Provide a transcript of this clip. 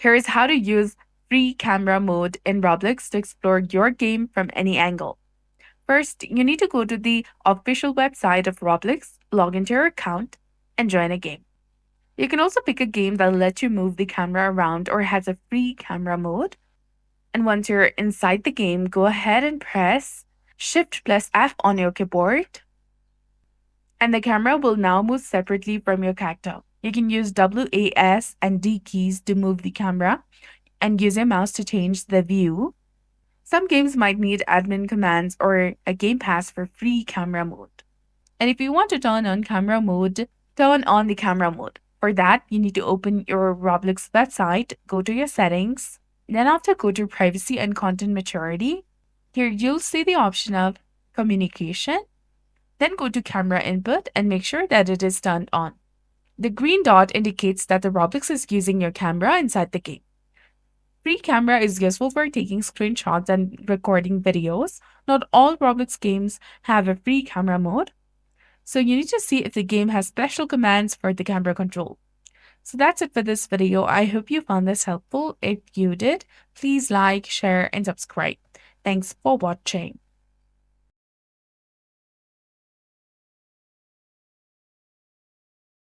Here's how to use free camera mode in Roblox to explore your game from any angle. First, you need to go to the official website of Roblox, log into your account, and join a game. You can also pick a game that'll let you move the camera around or has a free camera mode. And once you're inside the game, go ahead and press Shift plus F on your keyboard, and the camera will now move separately from your character. You can use WAS and D keys to move the camera and use your mouse to change the view. Some games might need admin commands or a game pass for free camera mode. And if you want to turn on camera mode, turn on the camera mode. For that, you need to open your Roblox website, go to your settings, then after go to privacy and content maturity. Here you'll see the option of communication. Then go to camera input and make sure that it is turned on. The green dot indicates that the Roblox is using your camera inside the game. Free camera is useful for taking screenshots and recording videos. Not all Roblox games have a free camera mode, so you need to see if the game has special commands for the camera control. So that's it for this video. I hope you found this helpful. If you did, please like, share, and subscribe. Thanks for watching.